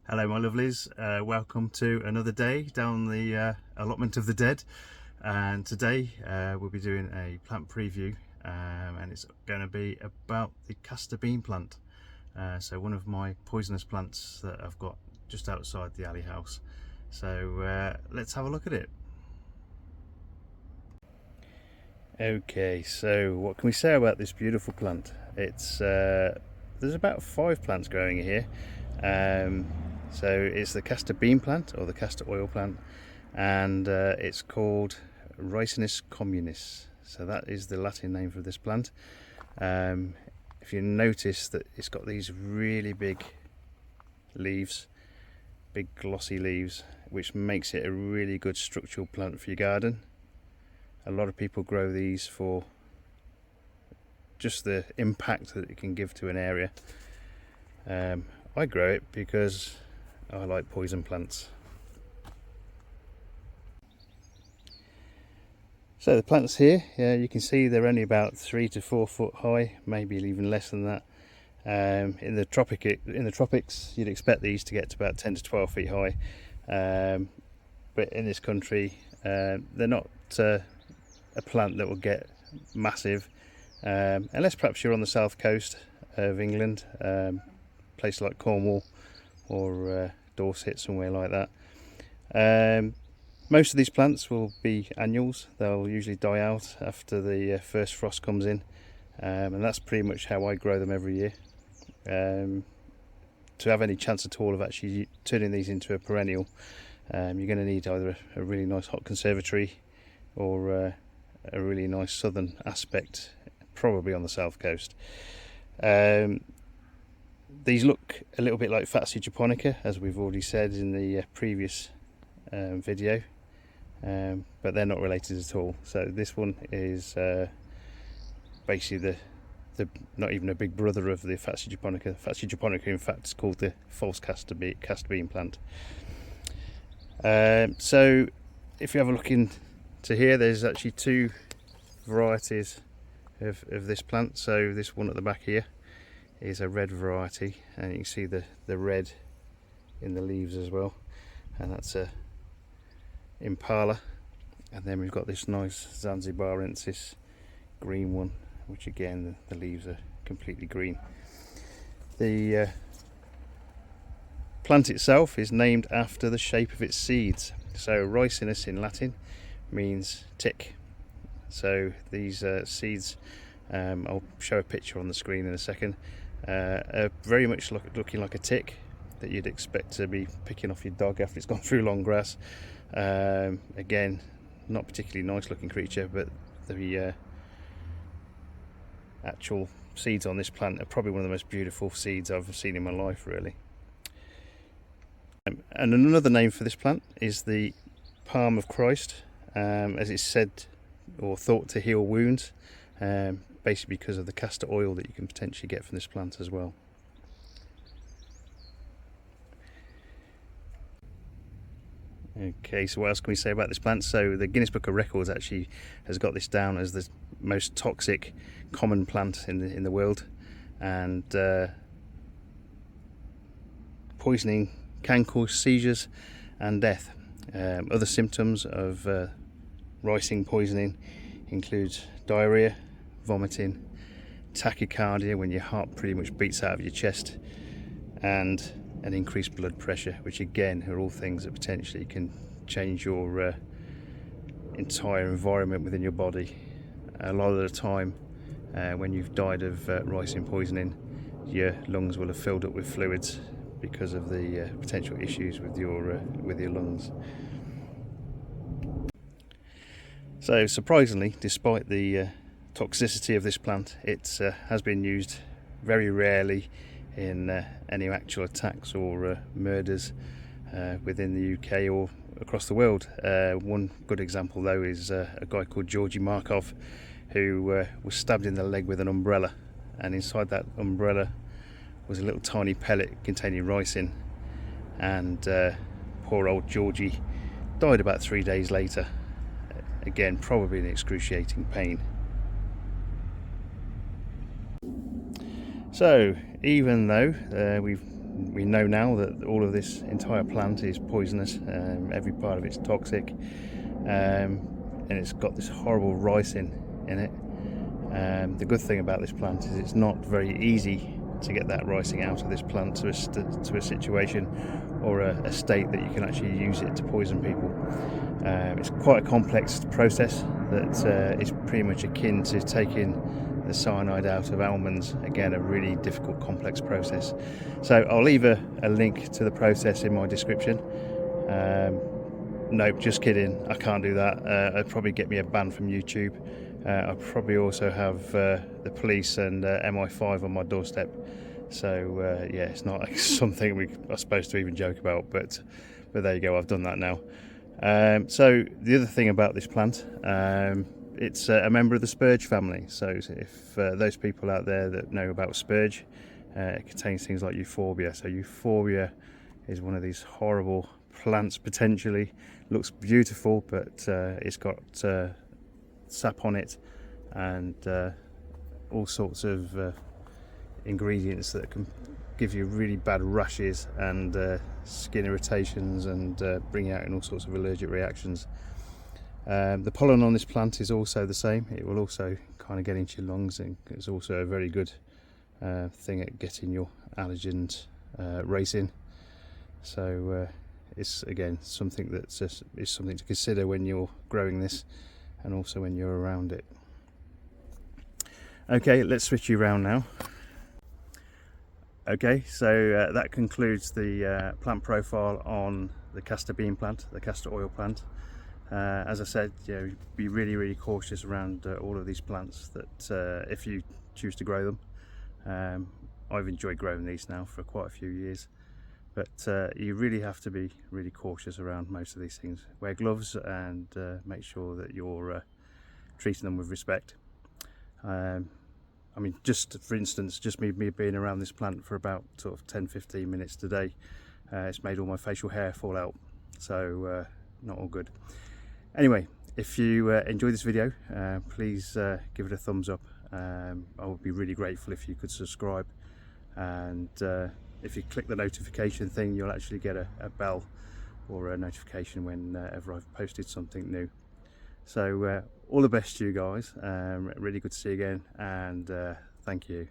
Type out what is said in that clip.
Hello my lovelies, welcome to another day down the allotment of the dead, and today we'll be doing a plant preview, and it's going to be about the castor bean plant. So one of my poisonous plants that I've got just outside the alley house. So let's have a look at it. Okay, so what can we say about this beautiful plant? It's there's about 5 plants growing here. So it's the castor bean plant, or the castor oil plant, and it's called Ricinis communis. So that is the Latin name for this plant. If you notice that it's got these really big leaves, big glossy leaves, which makes it a really good structural plant for your garden. A lot of people grow these for just the impact that it can give to an area. I grow it because I like poison plants. So the plants here, you can see they're only about 3 to 4 foot high, maybe even less than that. In the tropics, you'd expect these to get to about 10 to 12 feet high, but in this country, they're not a plant that will get massive, unless perhaps you're on the south coast of England, places like Cornwall or Dorset, somewhere like that. Most of these plants will be annuals. They'll usually die out after the first frost comes in, and that's pretty much how I grow them every year. To have any chance at all of actually turning these into a perennial, you're going to need either a really nice hot conservatory or a really nice southern aspect, probably on the south coast. These look a little bit like Fatsia japonica, as we've already said in the previous video, but they're not related at all. So this one is basically the not even a big brother of the Fatsia japonica. Fatsia japonica, in fact, is called the false castor bean plant. So if you have a look into here, there's actually 2 varieties of this plant. So this one at the back here is a red variety, and you can see the red in the leaves as well, and that's a Impala. And then we've got this nice Zanzibarensis green one, which again the leaves are completely green. The plant itself is named after the shape of its seeds. So Ricinus in Latin means tick. So these seeds, I'll show a picture on the screen in a second, are very much looking like a tick that you'd expect to be picking off your dog after it's gone through long grass. Again, not particularly nice looking creature, but the actual seeds on this plant are probably one of the most beautiful seeds I've seen in my life, really. And another name for this plant is the palm of Christ, as it's said or thought to heal wounds, basically because of the castor oil that you can potentially get from this plant as well. Okay, so what else can we say about this plant? So the Guinness Book of Records actually has got this down as the most toxic common plant in the world, and poisoning can cause seizures and death. Other symptoms of ricin poisoning include diarrhea, vomiting, tachycardia when your heart pretty much beats out of your chest, and an increased blood pressure, which again are all things that potentially can change your entire environment within your body. A lot of the time, when you've died of ricin poisoning, your lungs will have filled up with fluids because of the potential issues with your lungs. So surprisingly, despite the toxicity of this plant, it has been used very rarely in any actual attacks or murders within the UK or across the world. One good example though is a guy called Georgy Markov, who was stabbed in the leg with an umbrella, and inside that umbrella was a little tiny pellet containing ricin, and poor old Georgie died about 3 days later, again probably in excruciating pain. So even though we've We know now that all of this entire plant is poisonous. Every part of it's toxic, and it's got this horrible ricin in it. The good thing about this plant is it's not very easy to get that ricin out of this plant to a situation or a state that you can actually use it to poison people. It's quite a complex process that is pretty much akin to taking the cyanide out of almonds. Again, a really difficult, complex process. So I'll leave a link to the process in my description. Nope, just kidding, I can't do that. It'd probably get me a ban from YouTube. I probably also have the police and MI5 on my doorstep. So yeah, it's not something we are supposed to even joke about, but there you go, I've done that now. So the other thing about this plant, it's a member of the spurge family. So if those people out there that know about spurge, it contains things like euphorbia. So euphorbia is one of these horrible plants, potentially looks beautiful, but it's got sap on it and all sorts of ingredients that can give you really bad rashes and skin irritations and bring you out in all sorts of allergic reactions. The pollen on this plant is also the same. It will also kind of get into your lungs, and it's also a very good thing at getting your allergens racing. So it's again something that's is something to consider when you're growing this, and also when you're around it. Okay, let's switch you around now. Okay, so that concludes the plant profile on the castor bean plant, the castor oil plant. As I said, be really cautious around all of these plants, that if you choose to grow them. I've enjoyed growing these now for quite a few years, but you really have to be really cautious around most of these things. Wear gloves and make sure that you're treating them with respect. I mean, just for instance, just me being around this plant for about sort of 10-15 minutes today, it's made all my facial hair fall out, so not all good. Anyway, if you enjoyed this video, please give it a thumbs up. I would be really grateful if you could subscribe, and if you click the notification thing, you'll actually get a bell or a notification whenever I've posted something new. So all the best to you guys. Really good to see you again, and thank you.